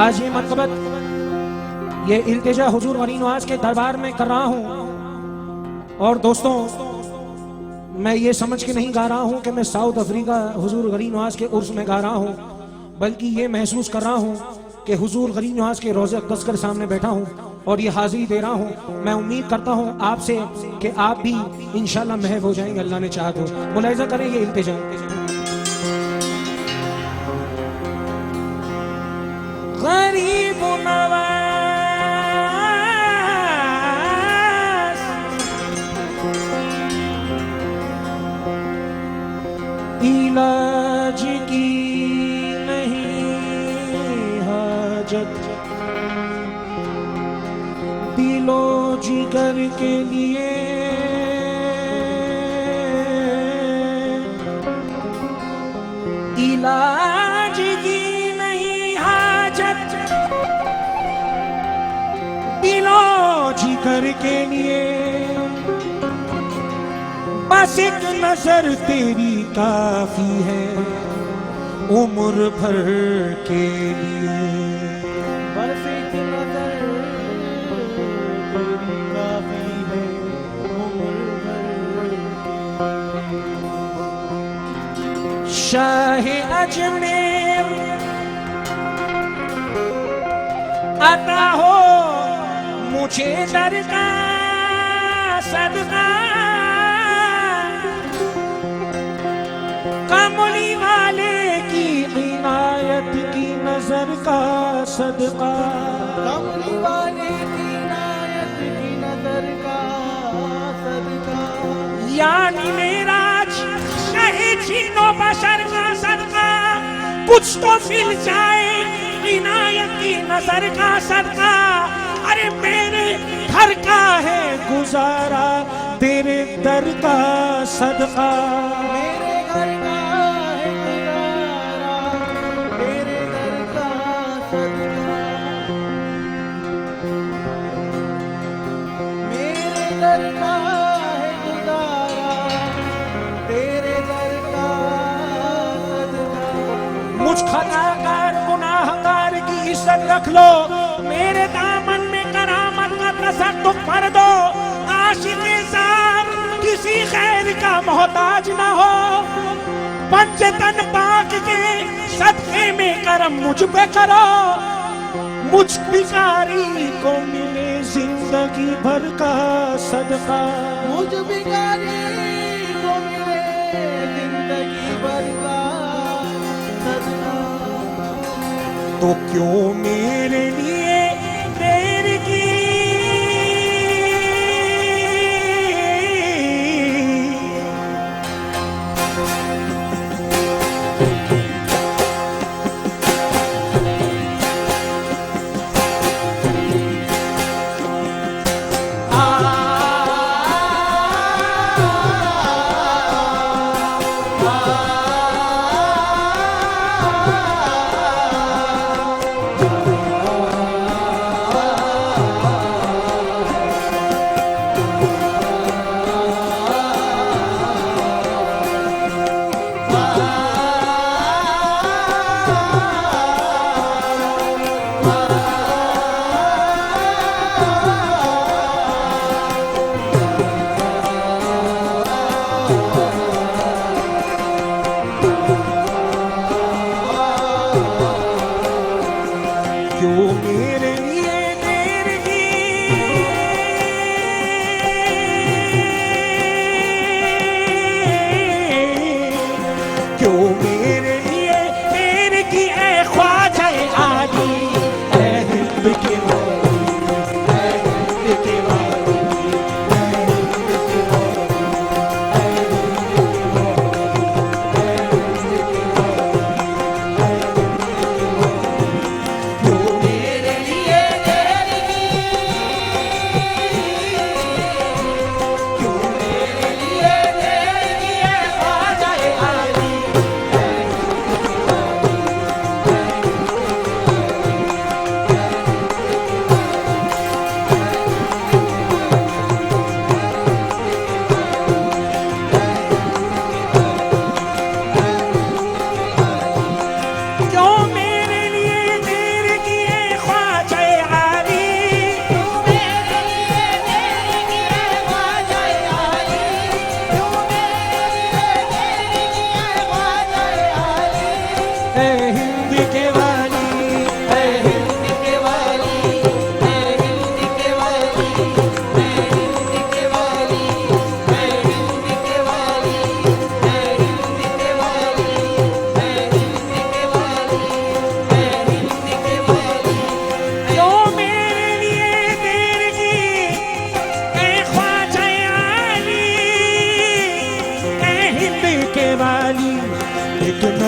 आज ये मनक़बत, ये इल्तिजा हुजूर गनी नवाज के दरबार में कर रहा हूँ। और दोस्तों, मैं ये समझ के नहीं गा रहा हूँ कि मैं साउथ अफ्रीका हुजूर गनी नवाज के उर्स में गा रहा हूँ, बल्कि ये महसूस कर रहा हूँ कि हुजूर गनी नवाज के रोज़े अक़दस के सामने बैठा हूँ और ये हाजिरी दे रहा हूँ। मैं उम्मीद करता हूँ आपसे कि आप भी इंशाल्लाह महव हो जाएंगे, अल्लाह ने चाहा तो। मुलाहिज़ा करें ये इल्तिजा। गरीब नवाज इलाज की नहीं हाजत, दिलो जिगर के लिए इलाज की नहीं हाजत, दिलो जिगर के लिए बस एक नजर तेरी काफी है उम्र भर के लिए। बस एक नजर तेरी काफी है उम्र भर के लिए। शाह अजमेर अता हो मुझे दर का सदका, कमली वाले की इनायत की नजर का सदका, कमली वाले की इनायत की नजर का सदका, यानी मेराज शहे जीनो बशर का सदका, कुछ तो मिल जाए इनायत की नजर का सदका। अरे मेरे घर का है गुजारा तेरे दर का सदका, मेरे घर का है गुजारा तेरे दर का सदका, मेरे दर का है गुजारा तेरे दर का सदका। मुझ खताकार गुनाहगार की इज्जत रख लो, मेरे दामन में करामत का तसद्दुक कर दो। आशिक़े ज़ात किसी खैर का मोहताज न हो, पंचतन पाक के सदक़े में करम मुझ पे करो। मुझ भिखारी को मिले जिंदगी भर का सदका, मुझ भिखारी को मिले जिंदगी भर का सदका। तो क्यों मेरे लिए देर की,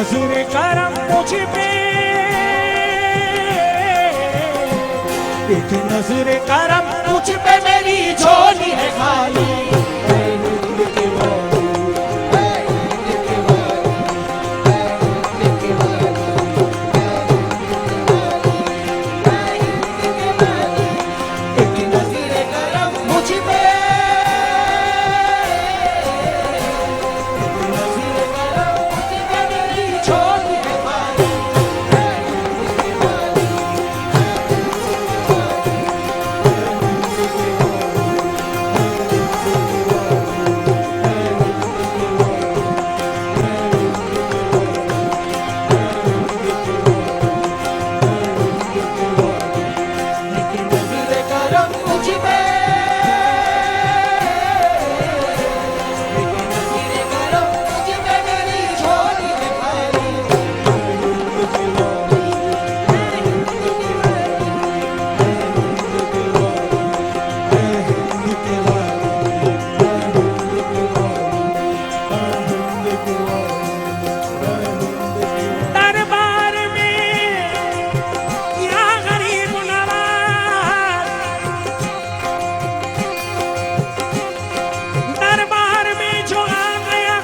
नजर करम मुझ पे, एक नजर करम मुझ पे, मेरी झोली है खाली।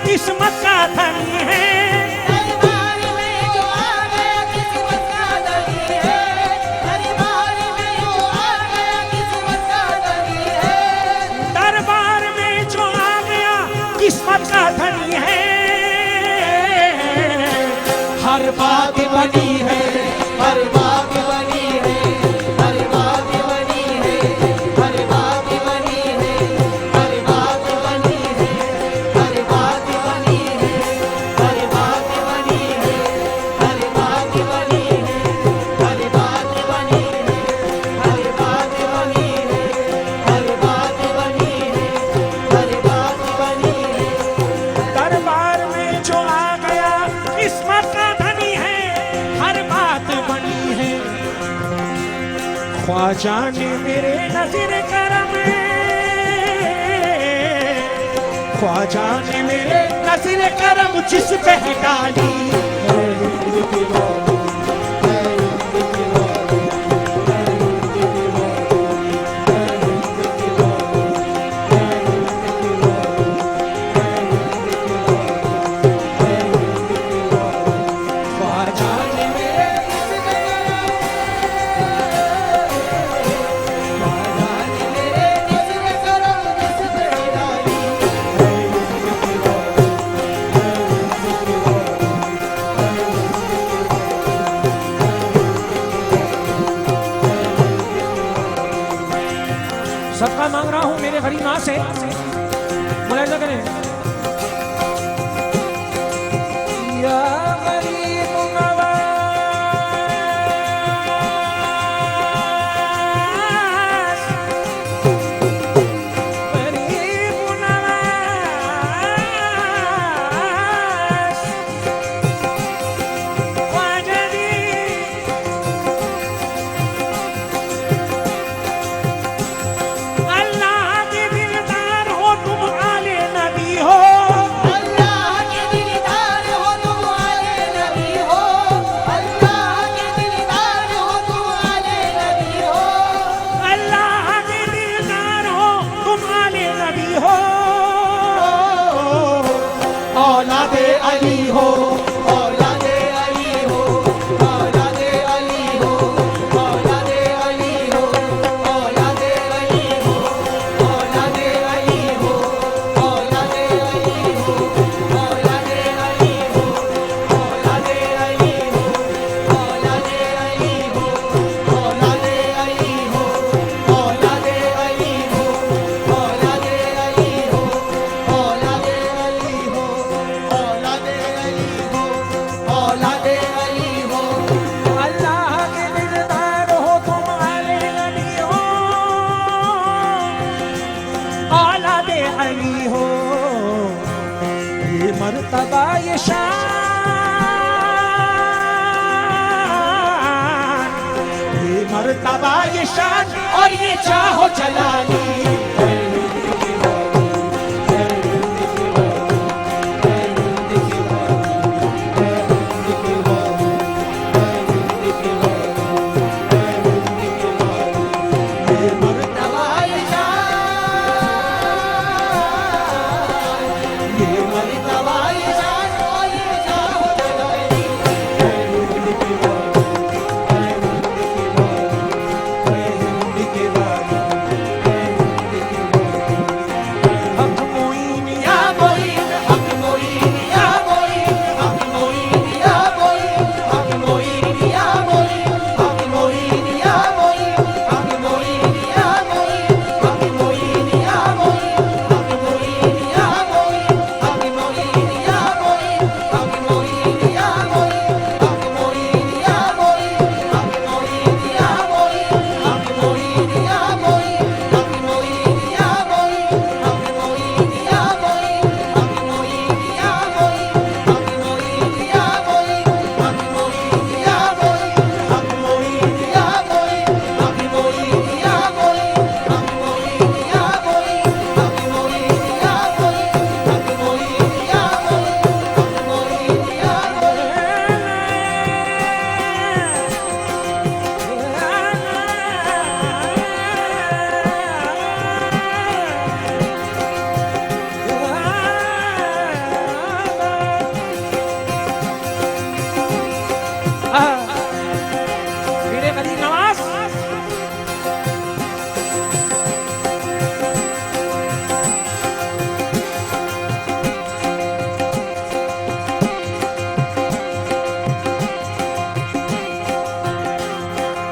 किस्मत का धनी है, दरबार में जो आ गया किस्मत का धनी है, दरबार में जो आ गया किस्मत का धनी है, दरबार में जो आ गया किस्मत का धनी है। हर बात बनी है, हर बात बनी है, हर बात बनी है, हर बात बनी है, हर बात बनी है, हर बात बनी है, हर बात बनी है, हर बात बनी है, हर बात बनी है, हर बात बनी है, हर बात बनी है, हर बात बनी है। दरबार में जो आ गया किस्मत का धनी है, हर बात बनी है। ख्वाजा ने मेरे नज़र करम, ख्वाजा ने मेरे नज़र करम जिस पे है डाली। ख्वाजा ने मेरे सबका मांग रहा हूं मेरे गरीब मां से, मुलाहिजा करें। या गरीब नवाज, गरीब नवाज, ख्वाजा दी अल्लाह के दिलदार हो तुम, आले नबी हो। अल्लाह के दिलदार हो तुम, आले नबी हो। अल्लाह के दिलदार हो तुम, आले नबी हो। अल्लाह के दिलदार हो तुम, आले नबी हो। औलादे अली हो, औलादे अली हो, औलादे अली हो, औलादे अली हो, औलादे अली हो, औलादे अली हो, औलादे अली हो, औलादे अली हो, औलादे अली हो, औलादे अली हो, औलादे अली हो, औलादे अली हो, औलादे अली हो, औलादे अली हो, औलादे अली हो, औलादे अली हो। अल्लाह के दिलदार हो तुम, आले नबी हो। औलादे अली हो, ये मर्तबा ये शान, ये मर्तबा ये शान और ये चाहो जलाली।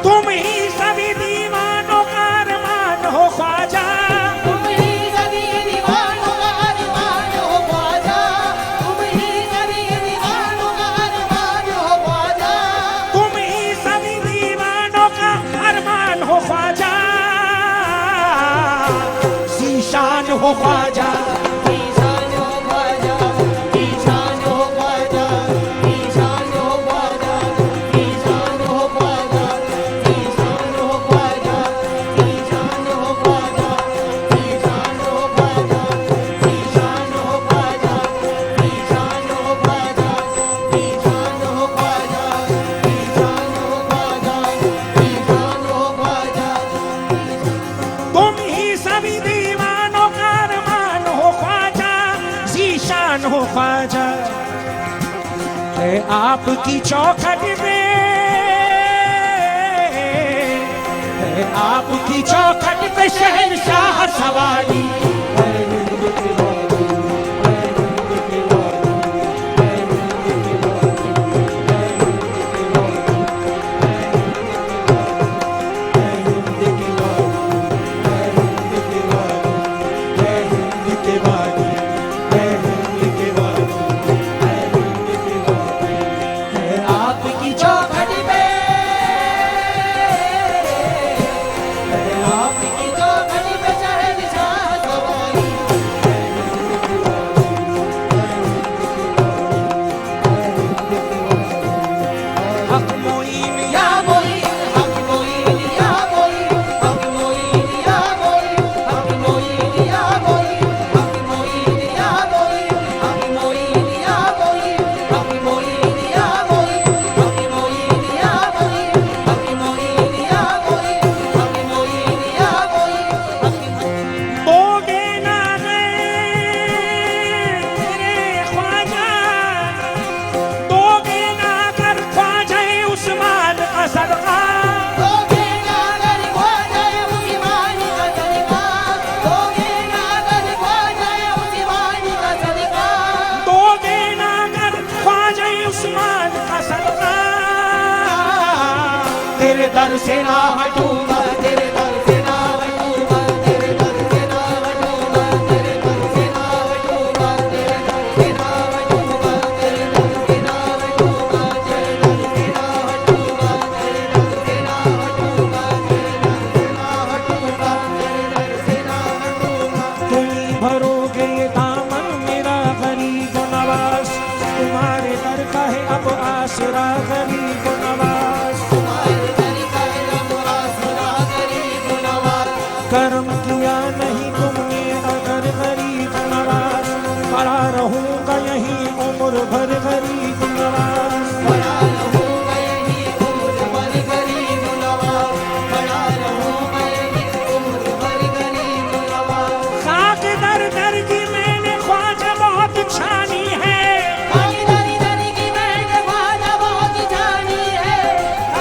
तुम ही सभी दीवानों का अरमान हो ख्वाजा, तुम ही सभी दीवानों का अरमान हो ख्वाजा, तुम ही सभी दीवानों का अरमान हो ख्वाजा, तुम ही सभी दीवानों का अरमान हो ख्वाजा, ज़ीशान हो ख्वाजा। ईशान हो ख्वाजा, ईशान हो ख्वाजा, ईशान हो ख्वाजा, ईशान हो ख्वाजा, ईशान हो ख्वाजा, ईशान हो ख्वाजा, ईशान हो ख्वाजा, ईशान हो ख्वाजा, ईशान हो ख्वाजा, ईशान हो ख्वाजा, ईशान हो ख्वाजा, ईशान हो ख्वाजा। तुम ही सभी दीवानों का अरमान हो ख्वाजा, ज़ीशान हो ख्वाजा। है आपकी चौखट पे, है आपकी चौखट पे शहंशाह सवारी। आपकी चौखट पे, आपकी चौखट पे शहंशाह सवारी। हक मोइन या मोइन, हक मोइन या मोइन, हक मोइन या मोइन, हक मोइन या मोइन, हक मोइन या मोइन, हक मोइन या मोइन, हक मोइन या मोइन, हक मोइन या मोइन, हक मोइन या मोइन, हक मोइन या मोइन, बोगे ना गए तेरे ख्वाजा, दोगे ना कर ख्वाजा उस्मान का सदका। दोगे ना अगर ख्वाजा उस्मान का सदका, दोगे ना अगर ख्वाजा उस्मान का सदका, दोगे ना कर ख्वाजा उस्मान का सदका। तेरे दर से ना हटूंगा, तेरे दर से ना हटूंगा, तेरे दर से ना हटूंगा, तेरे दर से ना हटूंगा, तेरे दर से ना हटूंगा, तेरे दर से ना हटूंगा, तेरे दर से ना हटूंगा, तेरे दर से ना हटूंगा, तेरे दर से ना हटूंगा, तेरे दर से ना हटूंगा। तुम ही भरोगे ये दामन मेरा गरीब नवाज, तुम्हारे दर का है अब आसरा गरीब नवाज। तुम्हारे दर का है अब आसरा गरीब नवाज। करम किया नहीं तुमने अगर गरीब नवाज, पड़ा रहूंगा यहीं उम्र भर गरीब नवाज। बड़ा रहूंगा यही उम्र भर गरीब नवाज, बड़ा रहूंगा यही उम्र भर गरीब नवाज। खाक दर दर की मैंने ख्वाजा बहुत छानी है, आगे दरी दरी की मैंने ख्वाजा बहुत जानी है,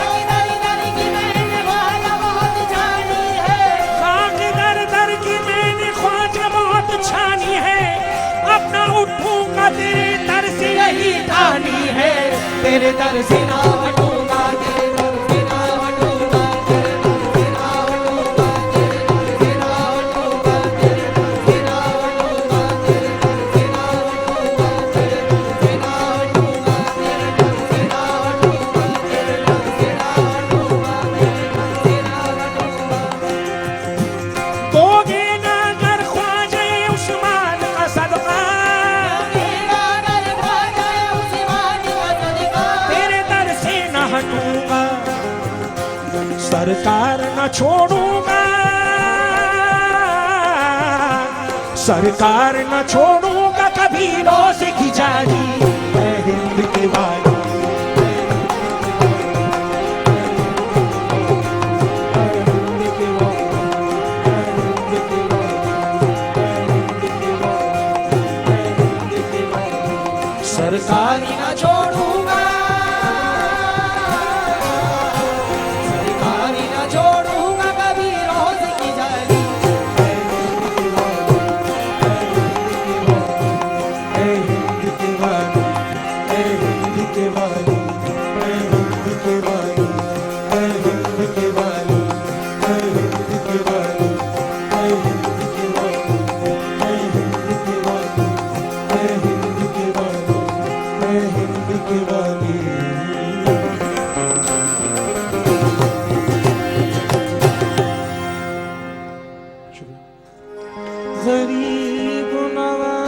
आगे दरी दरी की मैंने ख्वाजा बहुत जानी है। खाक दर दर की मैंने ख्वाजा बहुत छानी है, अपना उठूंगा तेरे दर से यही ठानी है। तेरे दर से ना हटूंगा, तेरे दर से ना हटूंगा, तेरे दर से ना हटूंगा, तेरे दर से ना हटूंगा, तेरे दर से ना हटूंगा, तेरे दर से ना हटूंगा, तेरे दर से ना हटूंगा, तेरे दर से ना हटूंगा, तेरे दर से ना हटूंगा, तेरे दर से ना हटूंगा। दोगे ना कर ख्वाजा उस्मान का सदका, मेरा दर ख्वाजा उस्मान का सदका, तेरे दर से न हटूंगा, सरकार न छोड़ूंगा, सरकार न छोड़ूंगा कभी रोज की जारी। मैं हिंद के वाली, सरकारी ना छोड़ूंगा, सरकारी ना छोड़ूंगा कभी रोज की जाली। शुक्रिया। गरीब नवाज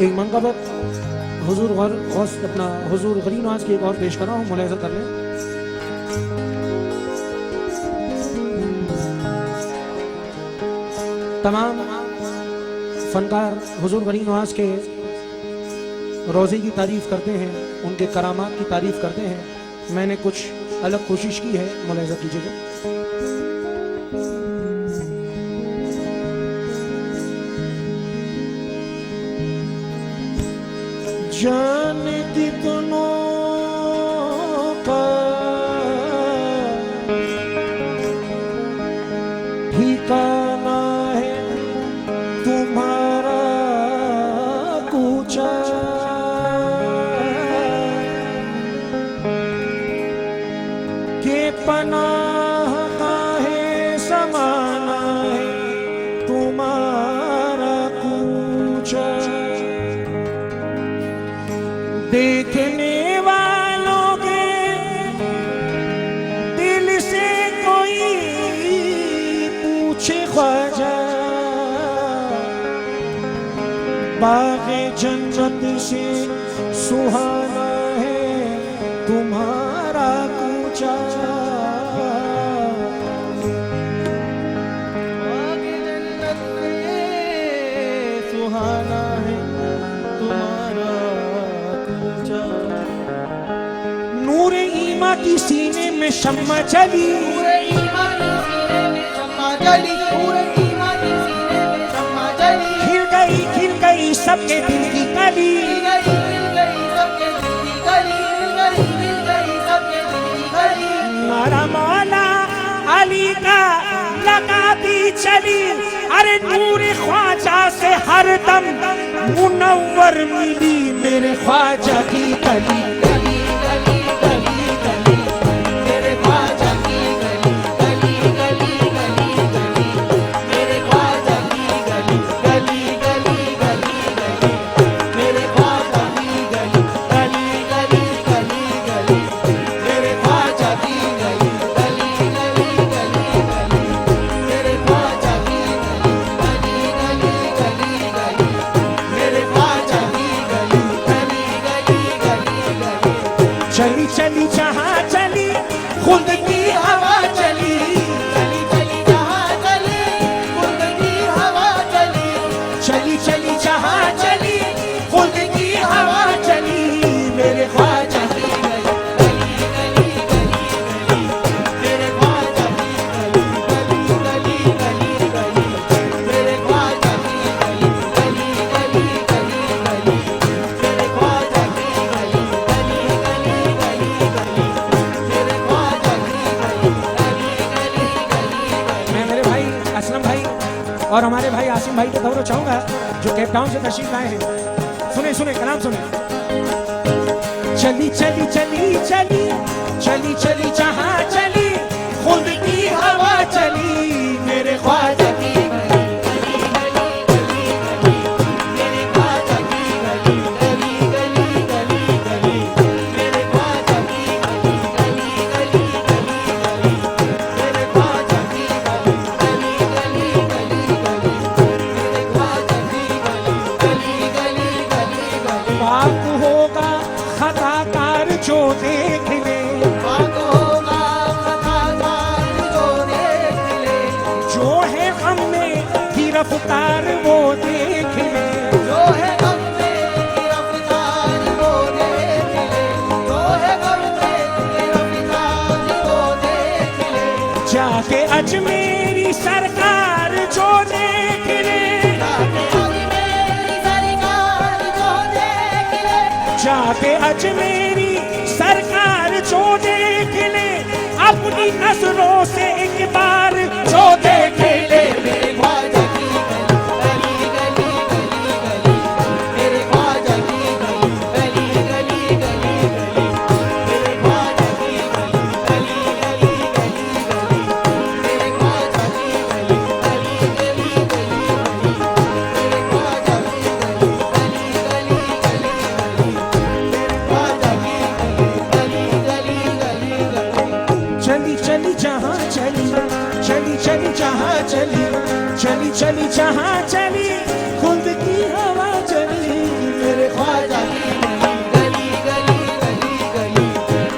एक मनक़बत हुजूर गौस अपना हुजूर गरीब नवाज की एक और पेश कर रहा हूँ, मुलाहिज़ा कर लें। तमाम फनकार हुजूर गरीब नवाज के रोज़े की तारीफ करते हैं, उनके करामात की तारीफ करते हैं। मैंने कुछ अलग कोशिश की है, मुलाहिज़ा कीजिएगा। जाने कितनों का ठिकाना है तुम्हारा कूचा, के पनाह का है समाना है तुम्हारा कूचा। देखने वालों के दिल से कोई पूछे ख्वाजा, बाग़े जन्नत से सुहाना है तुम्हारा कूचा। बाग़े जन्नत से सुहाना है तुम्हारा कूचा। नूर ईमा की सीने में शम्मा जली, पूरे ईमान की सीने में शम्मा जली, पूरे ईमान की सीने में शम्मा जली। खिल गई सबके दिल की कली, खिल गई सबके दिल की कली, खिल गई सबके दिल की कली। नारा मौला अली का लगाती चली, अरे नूर ख्वाजा से हर दम मुनव्वर मिली मेरे ख्वाजा की कली। गली गली गली गली मेरे ख्वाजा की गली, गली गली गली गली मेरे ख्वाजा की गली, गली गली गली गली मेरे ख्वाजा की गली, गली गली गली गली मेरे ख्वाजा की गली, गली गली गली गली मेरे ख्वाजा की गली, गली गली गली गली मेरे ख्वाजा की गली, गली गली गली गली। चली चली जहाँ चली खुद की हवा चली, चली चली जहाँ चली खुद की हवा चली, चली चली जहाँ चली खुद की हवा चली मेरे ख्वाजा की गली गली गली गली मेरे ख्वाजा की गली, गली गली गली गली मेरे ख्वाजा की गली, गली गली गली गली मेरे ख्वाजा की गली, गली गली गली गली मेरे ख्वाजा की गली, गली गली गली गली। मैं मेरे भाई असलम भाई और हमारे भाई आसिम भाई को खबरों चाहूंगा जो केप टाउन से तशरीफ लाए हैं। सुने सुने कलाम सुने। चली चली चली चली चली चली जहाँ चली खुद की हवा चली मेरे ख्वाजा की गली गली गली गली गली मेरे ख्वाजा की गली, गली गली गली गली मेरे ख्वाजा की गली, गली गली गली गली मेरे ख्वाजा की गली, गली गली गली गली मेरे ख्वाजा की गली, गली गली गली गली। पाक होगा खताकार जो देख ले, पाक होगा खताकार जो देख ले, जो है हम में गिरफ्तार वो देख ले। जो है गम में गिरफ्तार वो देख ले, जो है गम में गिरफ्तार वो देख ले। जाके अजमेरी सरकार जो देख ले, जाके अजमेरी सरकार जो देख ले, जाके अजमेरी सरकार जो देख ले, अपनी नजरों से एक बार जो देख ले। मेरे ख्वाजा की गली, गली गली गली मेरे ख्वाजा की गली, गली गली गली गली मेरे ख्वाजा की गली, गली गली गली गली मेरे ख्वाजा चली चली चली जहाँ चली खुद की हवा चली मेरे ख्वाजा की गली गली गली गली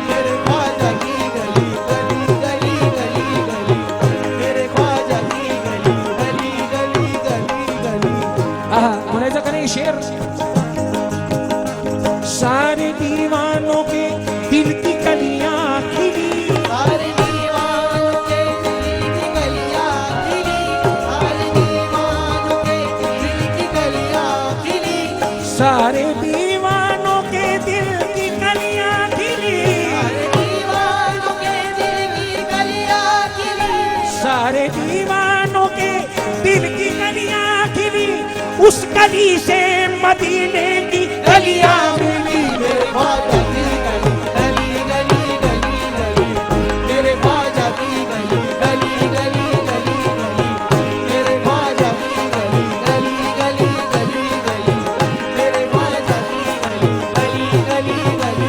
मेरे ख्वाजा की गली गली गली गली मेरे ख्वाजा की गली गली गली गली। मुलाहिजा करें ये शेर सारे दीवानों के दिल की कलियां खिली सारे दीवानों के दिल की गलियां खिली सारे दीवानों के दिल की गलियां खिली सारे दीवानों के दिल की कलियां खिली सारे दीवानों के दिल की गलियां खिली सारे दीवानों के दिल की कलियां खिली उस कली से मदीने की गलियां मिली मेरे ख्वाजा की गली गली गली गली मेरे ख्वाजा की गली गली गली गली गली मेरे ख्वाजा की गली गली गली गली गली मेरे ख्वाजा की गली गली गली गली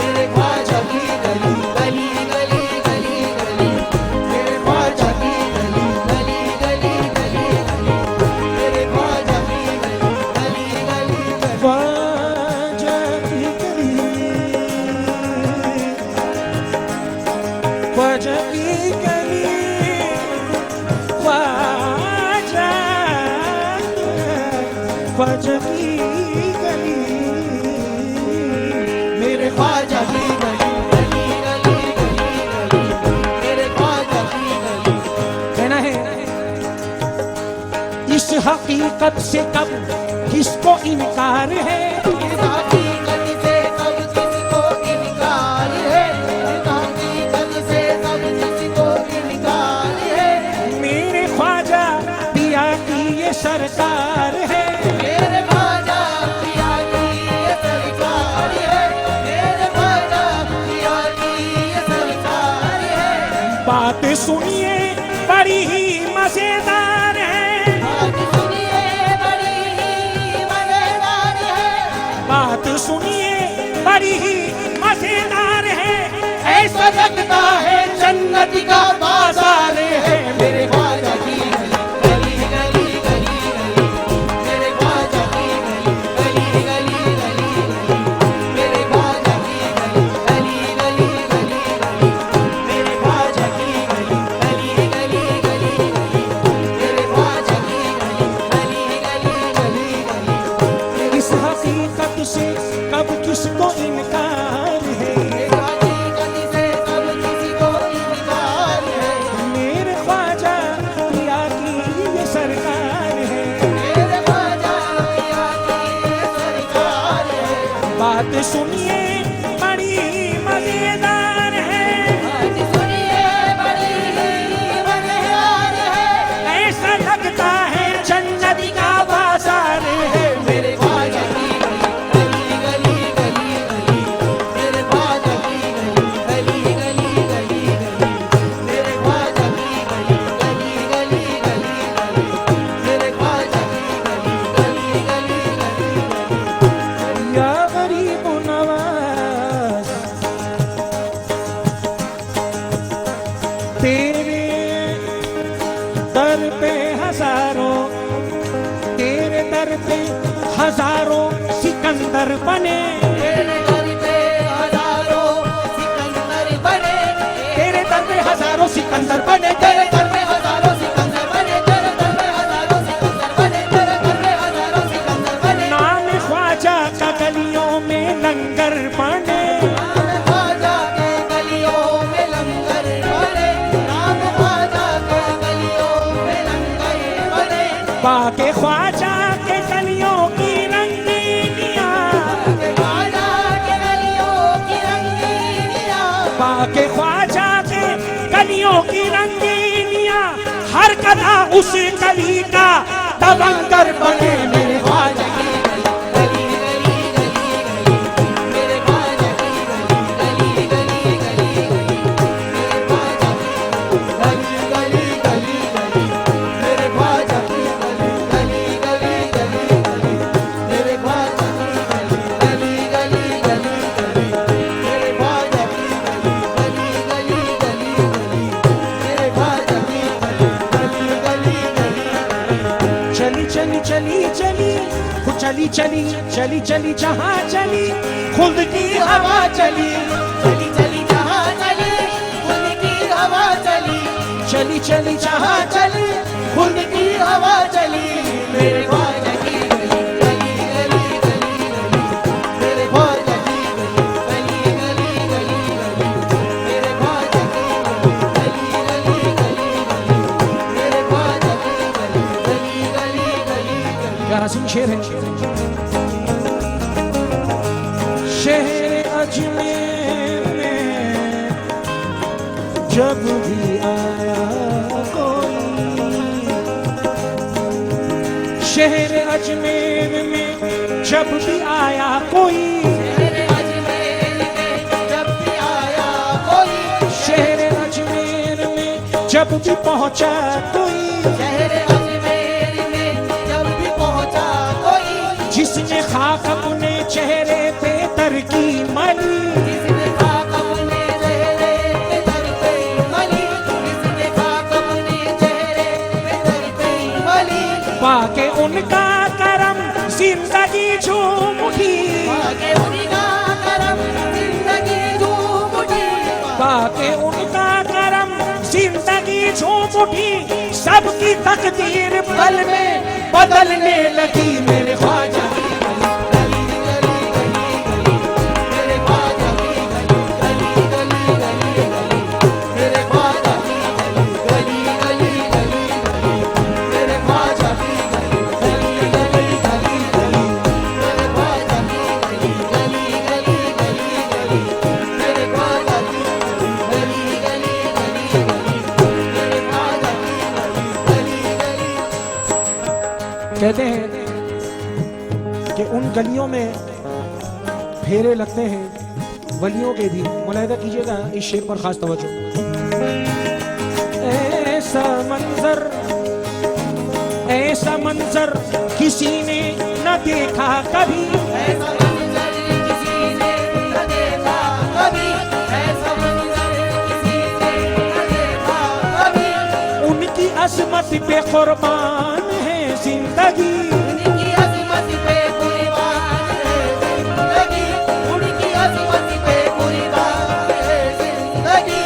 मेरे ख्वाजा की गली गली गली गली गली मेरे ख्वाजा की गली गली गली गली गली मेरे ख्वाजा की गली गली गली गली। ख्वाजा की गली ख्वाजा की गली ख्वाजा ख्वाजा की गली मेरे ख्वाजा की गली गली गली गली गली मेरे ख्वाजा की गली। कहना है इस हकीकत से कब किसको इनकार है इस हकीकत से सब किसको इनकार है इस हकीकत से सब किसको इनकार है मेरे ख्वाजा पिया की ये सरकार है मेरे ख्वाजा पिया की ये सरकार है मेरे ख्वाजा पिया की ये सरकार है। बात सुनिए बड़ी ही मजेदार है बात सुनिए बड़ी ही मजेदार है बात सुनिए बड़ी ही मजेदार है ऐसा लगता है जन्नत का बाजार है मेरे ख्वाजा की गली गली गली गली मेरे ख्वाजा की गली गली गली गली मेरे ख्वाजा की गली गली गली गली मेरे ख्वाजा की गली गली गली गली मेरे ख्वाजा की गली गली गली गली। इस हकीकत से कब किसको इनकार है इस हकीकत से सब किसको इनकार है मेरे ख्वाजा पिया की ये सरकार है मेरे ख्वाजा पिया की ये सरकार है। बात सुनिए बड़ी मजेदार है आज सुनिए बड़ी ही मजेदार है ऐसा लगता है जन्नत का बाजार है मेरे ख्वाजा की गली गली गली गली मेरे ख्वाजा की गली गली गली गली मेरे ख्वाजा की गली गली गली गली गली मेरे ख्वाजा की गली गली गली गली। या गरीब नवाज तेरे दर पे हजारों तेरे दर पे हजारों सिकंदर बने तेरे दर पे हजारों सिकंदर बने तेरे दर पे हजारों सिकंदर बने तेरे दर पे हजारों सिकंदर बने तेरे दर पे हजारों सिकंदर बने तेरे दर पे हजारों सिकंदर बने। नाम ख्वाजा का गलियों में लंगर बने नाम ख्वाजा के गलियों में लंगर बने नाम ख्वाजा के गलियों में लंगर बने बाके ख्वाजा के गलियों की रंगीनियां ख्वाजा के गलियों की रंगीनियां बाके ख्वाजा के गलियों की रंगीनियां हर कदा उस कली का तवंगर बने मेरे ख्वाजा की गली गली गली गली मेरे ख्वाजा की गली गली गली गली मेरे ख्वाजा की गली गली गली गली मेरे ख्वाजा की गली गली गली गली मेरे ख्वाजा की गली गली गली गली मेरे ख्वाजा की गली गली गली गली मेरे ख्वाजा की गली चली चली वो चली चली चली चली जहाँ चली खुद की हवा चली चली चली जहाँ चली खुद की हवा चली चली चली जहाँ चली खुद की हवा चली मेरे ख्वाजा की गली गली गली गली गली मेरे ख्वाजा की गली गली गली गली मेरे ख्वाजा की गली गली गली गली मेरे ख्वाजा की गली गली गली गली। क्या हसीन शेर है। शहर अजमेर में जब भी आया कोई, शहर अजमेर में जब भी आया कोई, मेरे अजमेर में जब भी आया कोई, शहर अजमेर में जब भी पहुंचा कोई, शहर अजमेर में जब भी पहुंचा कोई, जिसने खाक अपने चेहरे पे तर की मली, जिसने खाक अपने चेहरे पे तर पे मली, जिसने खाक अपने चेहरे पे तर पे मली, पाके उनका करम जिंदगी झूम उठी, पाके उनका करम जिंदगी झूम उठी, पाके उनका करम जिंदगी झूम उठी, सबकी तकदीर पल में बदलने लगी मेरे ख्वाजा की गली गली गली गली मेरे ख्वाजा की गली गली गली गली मेरे ख्वाजा की गली गली गली गली मेरे ख्वाजा की गली गली गली गली मेरे ख्वाजा की गली गली गली गली गली मेरे ख्वाजा की गली गली गली गली मेरे ख्वाजा की गली गली। कहते हैं कि उन गलियों में फेरे लगते हैं वलियों के भी। मुलाहिदा कीजिएगा इस शेर पर खास तवज्जो। ऐसा मंजर किसी ने न देखा कभी, ऐसा मंजर किसी ने न देखा कभी, ऐसा मंजर किसी ने न देखा कभी, उनकी अजमत पे कुर्बान है जिंदगी, उनकी अज़मत पे कुर्बान है जिंदगी, उनकी अज़मत पे कुर्बान है जिंदगी,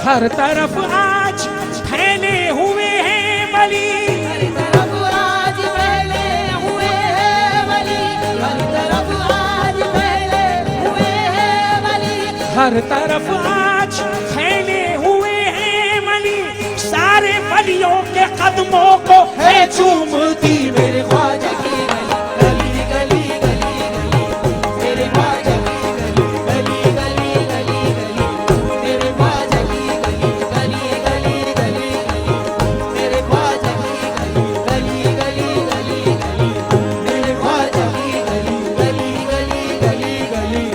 हर तरफ आज फैले हुए हैं वली, हर तरफ आज फैले हुए हैं वली, हर तरफ आज फैले हुए हैं वली, हर तरफ आज फैले हुए हैं वली, सारे वलियों के कदमों को है चूमती मेरे ख्वाजा की गली गली गली गली मेरे ख्वाजा की गली गली गली गली मेरे ख्वाजा की गली गली गली गली मेरे ख्वाजा की गली गली गली गली मेरे ख्वाजा की गली गली गली गली गली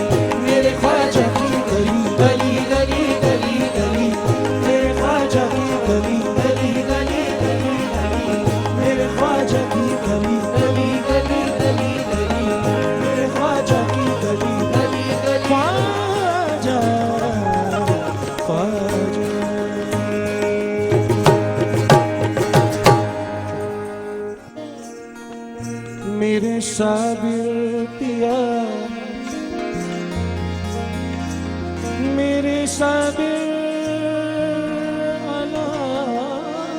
मेरे ख्वाजा की गली गली गली गली गली मेरे ख्वाजा की गली गली गली गली गली मेरे ख्वाजा की गली गली गली गली गली मेरे ख्वाजा की गली गली गली ख्वाजा ख्वाजा। मेरे साबिर पिया, मेरे साबिर अलाउद्दीन,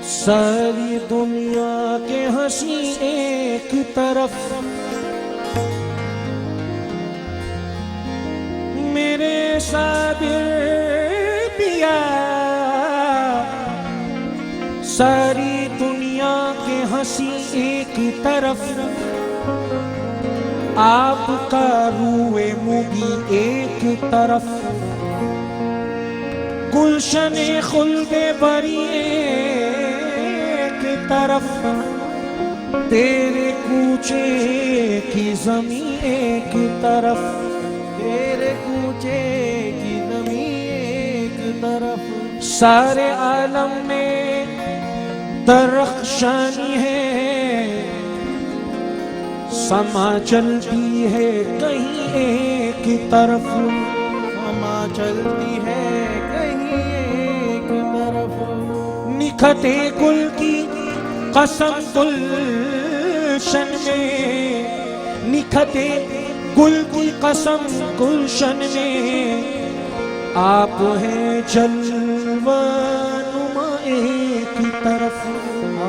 सारी दुनिया के हंसी एक तरफ, मेरे साबिर पिया, सारी दुनिया के हंसी एक तरफ, आपका रूए मुगी एक तरफ, गुलशने खुल्दे बरी एक तरफ, तेरे कूचे की जमी एक तरफ, तेरे कूचे की जमीन एक तरफ, सारे आलम में दरख्शानी है, समा चलती है कहीं एक तरफ, समा चलती है कहीं एक तरफ, निखते गुल की कसम गुलशन में, निखते गुल की कसम गुलशन में, आप हैं जलवा नुमा एक तरफ,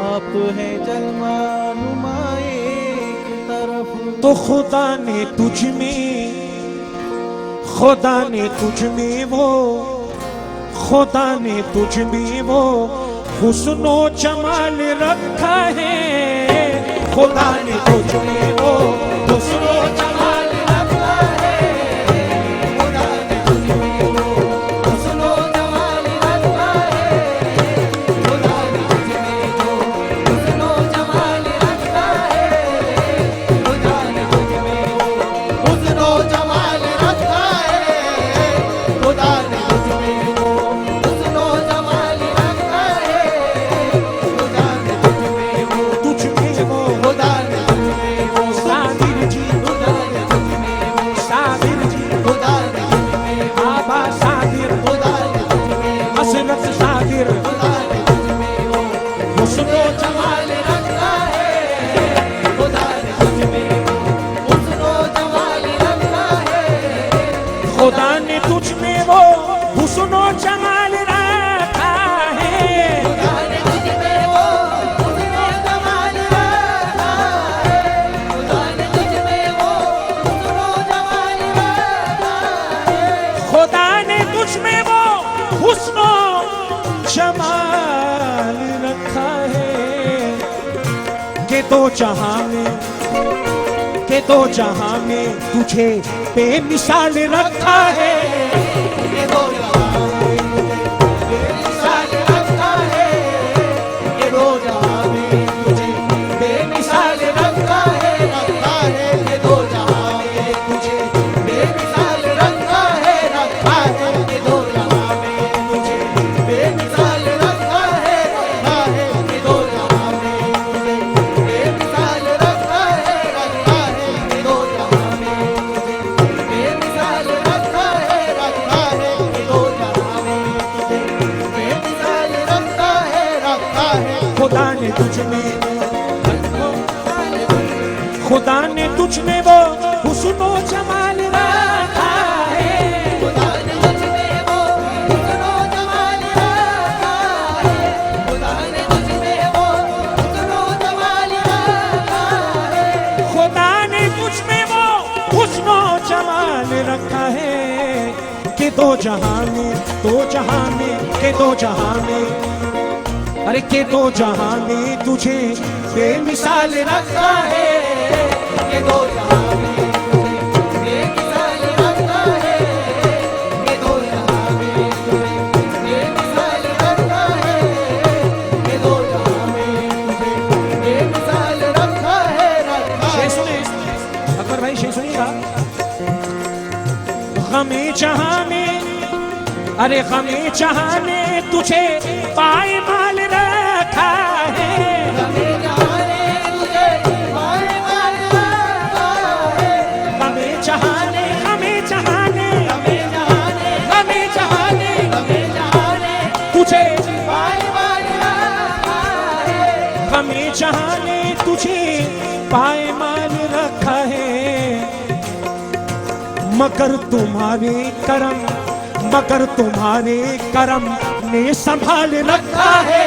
आप है जलवा नुमा एक तरफ, तो खुदा ने तुझ में, खुदा ने तुझ में वो, खुदा ने तुझ में वो हुस्नो जमाल रखा है, खुदा ने तुझ में वो हुस्नो जमाल रखा है, खुदा ने तुझ में वो हुस्नो जमाल रखा है, खुदा ने तुझ में वो हुस्नो जमाल रखा है, खुदा ने तुझ में वो हुस्नो जमाल रखा है, खुदा ने तुझ में वो हुस्नो जमाल रखा है, खुदा ने तुझ में वो, तुझ में वो खुदा ने तुझ में वो, सादिर जी, खुदा ने तुझ में वो, सादिर जी, खुदा ने तुझ में वो, आबा सादिर, खुदा ने तुझ में वो, हसरत सादिर, खुदा ने तुझ में वो हुस्नो जमाल रखा है, खुदा ने तुझ में वो हुस्नो जमाल रखा है, खुदा ने तुझ में वो हुस्नो जमाल रखा है, खुदा ने तुझ में वो हुस्नो जमाल रखा है, खुदा ने तुझ में वो हुस्नो जमाल रखा है, खुदा ने तुझ में वो हुस्नो जमाल रखा है, के दो जहां में, के दो जहां में तुझे बेमिसाल रखा है, ये दो जहां में तुझे बेमिसाल रखा है, ये दो जहां में तुझे बेमिसाल रखा है, ये दो जहां में तुझे बेमिसाल रखा है, ये दो जहां में तुझे बेमिसाल रखा है, ये दो जहां में तुझे बेमिसाल रखा है, ये दो जहां में तुझे बेमिसाल रखा है, ये दो जहां में तुझे बेमिसाल रखा है, खुदा ने तुझ में, खुदा ने तुझ में वो हुस्नो जमाल रखा है, खुदा ने तुझ में वो हुस्नो जमाल रखा है, खुदा ने तुझ में वो हुस्नो जमाल रखा है, खुदा ने तुझ में वो हुस्नो जमाल रखा है, कि दो जहां में, दो जहां में, के दो जहां में, अरे के दो जहां में तुझे बेमिसाल रखा है, ये दो जहां में तुझे बेमिसाल रखा है, ये दो जहां में तुझे बेमिसाल रखा है, ये दो जहां में तुझे बेमिसाल रखा है, शेर सुने अकबर भाई, शेर सुनिएगा, गमे जहां में, अरे गमे जहां में तुझे पाए माल रखा है, गमे जहां ने तुझे पाए माल रखा है, गमे जहां ने, गमे जहां ने, गमे जहां ने, गमे जहां ने गमे जहां ने तुझे, पाए माल रखा है, गमे जहां ने तुझे पाए माल रखा है, मगर तुम्हारे करम, मगर तुम्हारे करम ने संभाल रखा है,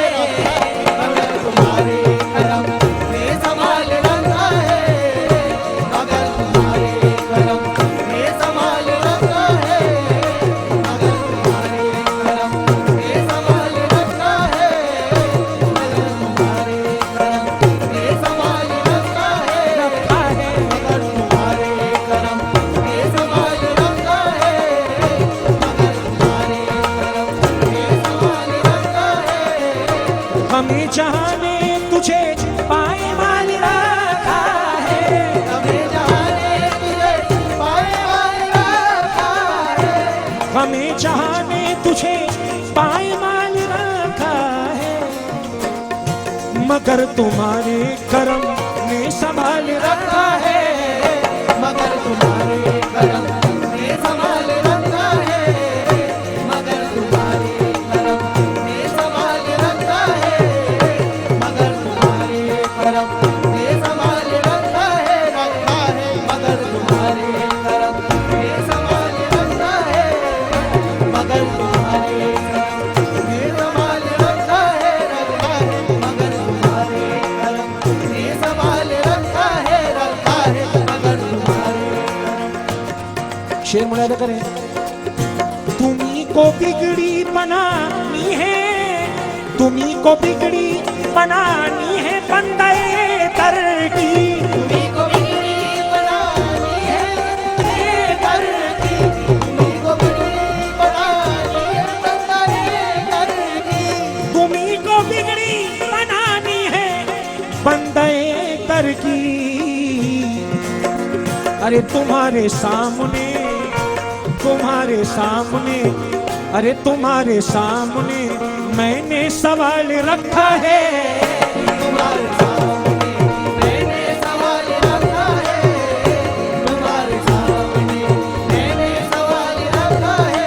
मगर तुम्हारे करम ने संभाल रखा है, मगर तुम्हारे करम ने संभाल रखा है, मगर तुम्हारे करम ने संभाल रखा है, मगर तुम्हारे करम ने संभाल रखा है, रखा है, मगर तुम्हारे करम ने संभाल रखा है, मगर तुम्हारे करम ने संभाल रखा है, हमें चाहने तुझे पायमाल रखा है, मगर तुम्हारे करम ने संभाल रखा है। मगर तुम्हारे करम ने संभाल रखा है, मगर तुम्हारे करम ने संभाल रखा है, मगर तुम्हारे करम ने संभाल रखा है, मगर तुम्हारे करम ने संभाल रखा है, मगर तुम्हारे करम ने संभाल रखा है, मगर तुम्हारे करम ने संभाल रखा है, मगर तुम्हारे शेर मुलायदा करें। तुम्ही को बिगड़ी बनानी है, तुम्ही को बिगड़ी बनानी है बंदे दर की। तुम्ही को बिगड़ी बनानी है बंदे दर की, तुम्ही को बिगड़ी बनानी है बंदे दर की, तुम्ही को बिगड़ी बनानी है बंदे दर की। अरे तुम्हारे सामने, तुम्हारे सामने, अरे तुम्हारे सामने मैंने सवाल रखा है। तुम्हारे सामने मैंने सवाल रखा है, तुम्हारे सामने मैंने सवाल रखा है,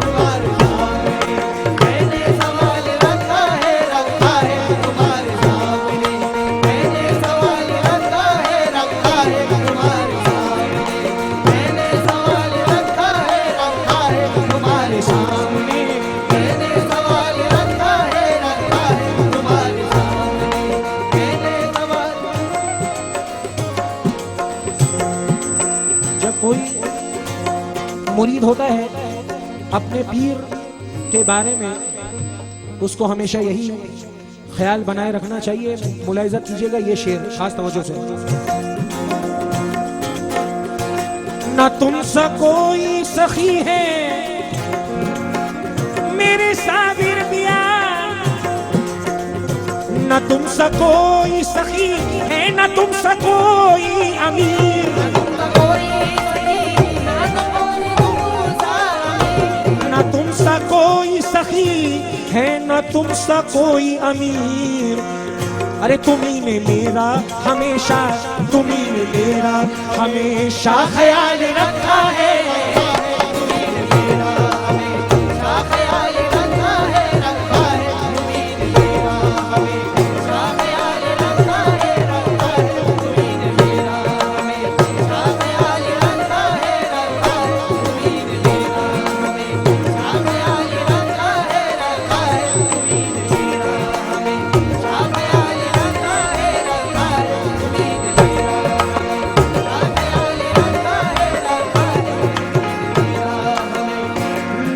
तुम्हारे सामने मैंने सवाल रखा है, तुम्हारे सामने मैंने सवाल रखा है, तुम्हारे सामने मैंने सवाल रखा है, तुम्हारे सामने मैंने सवाल रखा है, तुम्हारे सामने मैंने सवाल। जब कोई मुरीद होता है अपने पीर के बारे में, उसको हमेशा यही ख्याल बनाए रखना चाहिए। मुलाहिजा कीजिएगा ये शेर खास तवज्जो से। न तुमसा कोई सखी है मेरे साबिर दिया, न तुमसा कोई सखी है, न तुमसा कोई अमीर, न तुमसा कोई सखी है, न तुमसा कोई अमीर। अरे तुम्ही ने मेरा हमेशा, तुम्ही ने मेरा हमेशा ख्याल रखा है।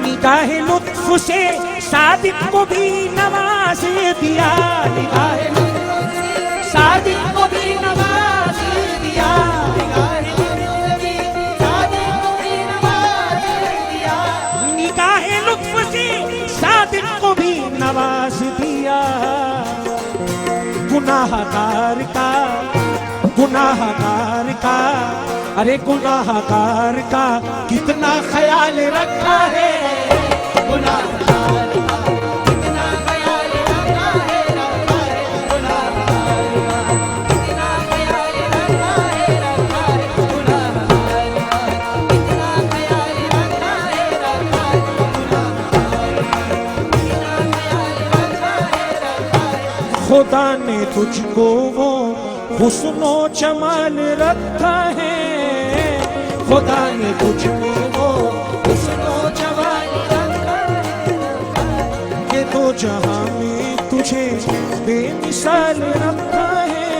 निगाहे लुत्फ से सादिक को भी नवाज दिया, निगाहे सादिक को भी नवाज दिया, निगाहे लुत्फ से सादिक को भी नवाज दिया। गुनाहगार का, गुनाहगार का, अरे गुनाहगार का कितना ख्याल रखा है। गुनाहगार का कितना ख्याल रखा है, गुनाहगार का कितना ख्याल रखा है, गुनाहगार का कितना ख्याल रखा है, गुनाहगार का कितना ख्याल रखा है। खुदा ने तुझको वो हुस्नो जमाल रखा है, खुदा ने तुझको वो हुस्नो जमाल रखा है, ये तो जहां में तुझे बेमिसाल रखा है,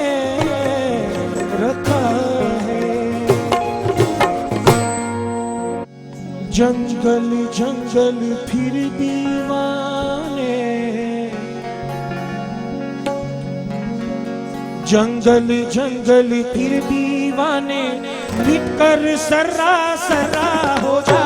रखा है। जंगल जंगल फिर दीवाने, जंगल जंगल फिर दीवाने, मिटकर सर्रा सर्रा हो जा।